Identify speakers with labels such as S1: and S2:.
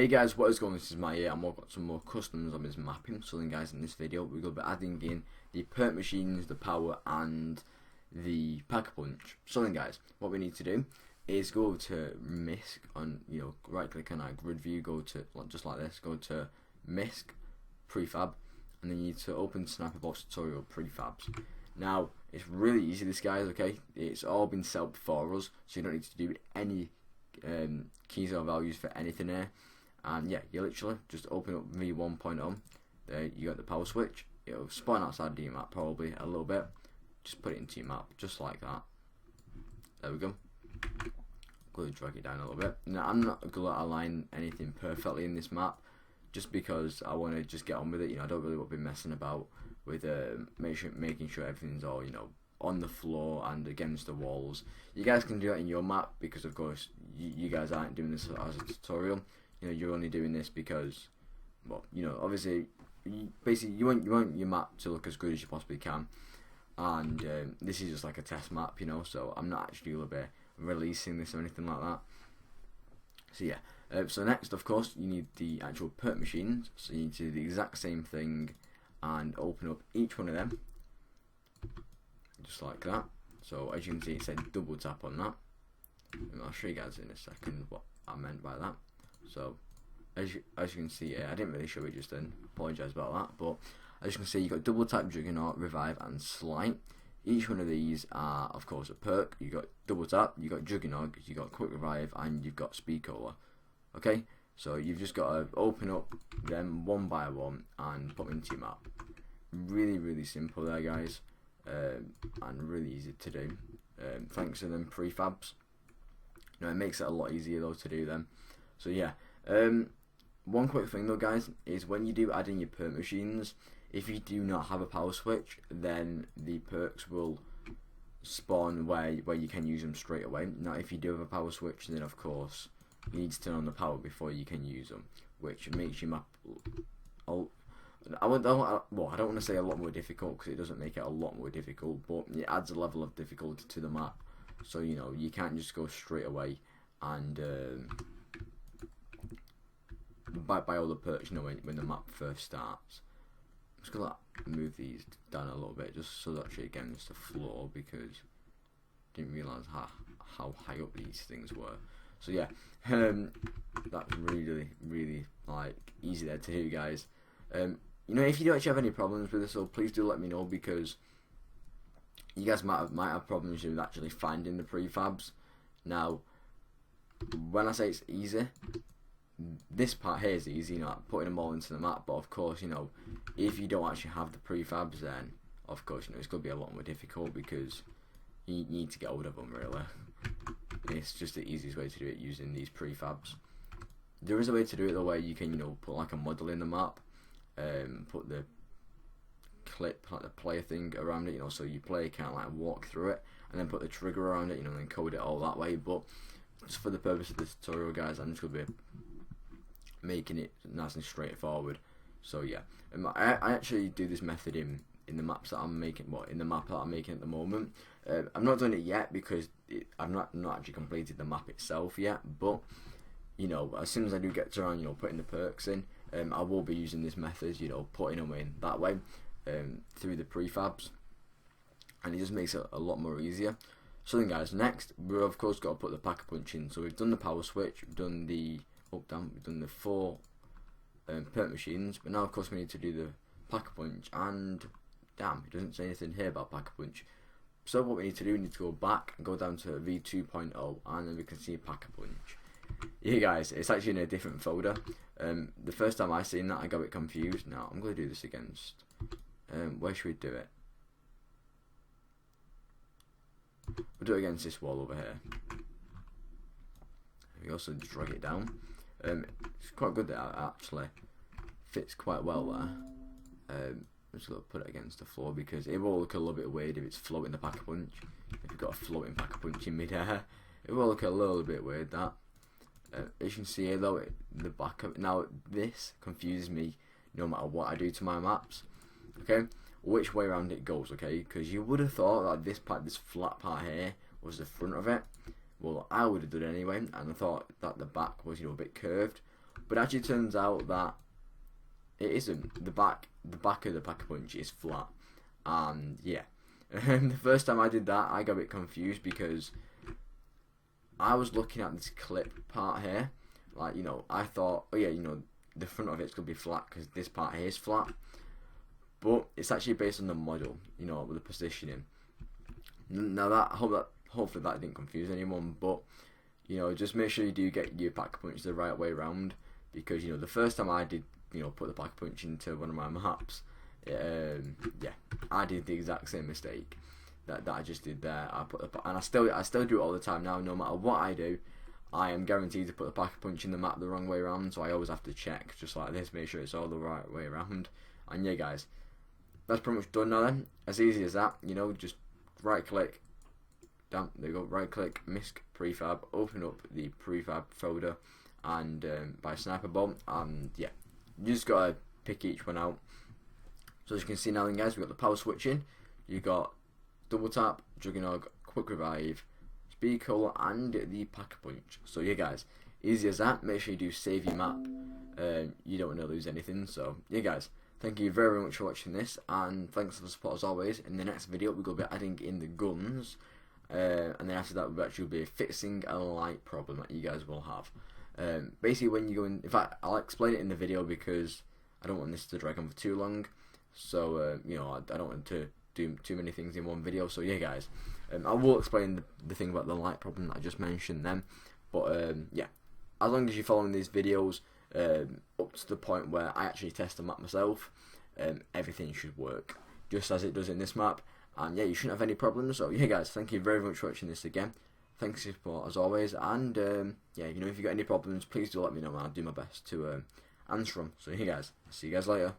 S1: Hey guys, what is going on? This is my here, and we've got some more customs on this mapping. So then guys, in this video we're going to be adding in the perk machines, the power and the pack-a-punch. So then guys, what we need to do is go to MISC on, right click on our grid view, go to, just like this, go to MISC, prefab, and then you need to open Sniperbox tutorial prefabs. Now, it's really easy this guys, okay? It's all been set up for us, so you don't need to do any keys or values for anything here. And yeah, you literally just open up v1.0. There you got the power switch. It'll spawn outside the map probably a little bit. Just put it into your map, just like that. There we go. Go drag it down a little bit. Now I'm not going to align anything perfectly in this map, just because I want to just get on with it. I don't really want to be messing about with making sure everything's all on the floor and against the walls. You guys can do that in your map because of course you guys aren't doing this as a tutorial. You're only doing this because, well, obviously, basically you want your map to look as good as you possibly can, and this is just like a test map, so I'm not actually going to be releasing this or anything like that. So yeah, so next, of course, you need the actual perk machines, so you need to do the exact same thing and open up each one of them, just like that. So as you can see, it said double tap on that, and I'll show you guys in a second what I meant by that. So, as you can see here, I didn't really show it just then, apologise about that, but as you can see, you've got double tap, juggernaut, revive and slight. Each one of these are, of course, a perk. You've got double tap, you've got juggernaut, you've got quick revive, and you've got speed cola. Okay, so you've just got to open up them one by one and put them into your map. Really, really simple there, guys, and really easy to do, thanks to them prefabs. It makes it a lot easier though to do them. So yeah, one quick thing though guys, is when you do add in your perk machines, if you do not have a power switch, then the perks will spawn where you can use them straight away. Now if you do have a power switch, then of course you need to turn on the power before you can use them, which makes your map, I don't want to say a lot more difficult, because it doesn't make it a lot more difficult, but it adds a level of difficulty to the map. So you can't just go straight away and buy all the perks when the map first starts. I'm just gonna move these down a little bit just so they're actually against the floor, because I didn't realise how high up these things were. So yeah, that's really like easy there to do, guys. If you do actually have any problems with this, so please do let me know, because you guys might have problems with actually finding the prefabs. Now, when I say it's easy, this part here is easy, like putting them all into the map. But of course, if you don't actually have the prefabs, then of course, it's going to be a lot more difficult, because you need to get hold of them. Really, it's just the easiest way to do it using these prefabs. There is a way to do it the way you can, put like a model in the map, put the clip, like the player thing around it, so your player can't like walk through it, and then put the trigger around it, and code it all that way. But just for the purpose of this tutorial, guys, I'm just gonna be making it nice and straightforward. So yeah, I actually do this method in the maps that I'm making, in the map that I'm making at the moment. I'm not doing it yet because I've not actually completed the map itself yet. But as soon as I do get to around, putting the perks in, I will be using this method, putting them in that way. Through the prefabs, and it just makes it a lot more easier. So then guys, next we've of course got to put the pack-a-punch in. So we've done the power switch, we've done the we've done the 4 perk machines, but now of course we need to do the pack-a-punch, and damn, it doesn't say anything here about pack-a-punch. So what we need to do, we need to go back and go down to v2.0, and then we can see pack-a-punch. Yeah guys, it's actually in a different folder. The first time I seen that, I got it confused. Now I'm going to do this against where should we do it? We'll do it against this wall over here. We also just drag it down. It's quite good that it actually fits quite well there. I'm just going to put it against the floor, because it will look a little bit weird if it's floating the pack-a-punch. If you've got a floating pack-a-punch in mid-air, it will look a little bit weird, that. As you can see here though, the back of now this confuses me no matter what I do to my maps. Okay, which way around it goes, okay, because you would have thought that this flat part here was the front of it. Well, I would have done it anyway, and I thought that the back was a bit curved, but it actually turns out that it isn't. The back of the Pack-a-Punch is flat, and yeah. The first time I did that, I got a bit confused because I was looking at this clip part here, like, you know, I thought, oh yeah, you know, the front of it's gonna be flat because this part here is flat, but it's actually based on the model, you know, with the positioning. Now hopefully that didn't confuse anyone, but you know, just make sure you do get your Pack-a-Punch the right way around, because you know, the first time I did, you know, put the Pack-a-Punch into one of my maps, yeah, I did the exact same mistake that I just did there. And I still do it all the time now. No matter what I do, I am guaranteed to put the Pack-a-Punch in the map the wrong way around. So I always have to check, just like this, make sure it's all the right way around. And yeah, guys, that's pretty much done now. Then, as easy as that. You know, just right click. Damn, there you go. Right click, MISC prefab. Open up the prefab folder, and by sniper bomb. And yeah, you just gotta pick each one out. So as you can see now then, guys, we've got the power switching, you got double tap, Juggernog, quick revive, speed color, and the Pack-a-Punch. So yeah, guys, easy as that. Make sure you do save your map. You don't want to lose anything. So yeah, guys, thank you very much for watching this, and thanks for the support as always. In the next video, we're going to be adding in the guns, and then after that, we'll actually be fixing a light problem that you guys will have. Basically, when you go in fact, I'll explain it in the video because I don't want this to drag on for too long. So you know, I don't want to do too many things in one video. So yeah, guys, I will explain the thing about the light problem that I just mentioned then. But yeah, as long as you're following these videos up to the point where I actually test the map myself, everything should work just as it does in this map. And yeah, you shouldn't have any problems. So yeah, guys, thank you very much for watching this again. Thanks for your support as always. And yeah, you know, if you got any problems, please do let me know, and I'll do my best to answer them. So yeah, guys, see you guys later.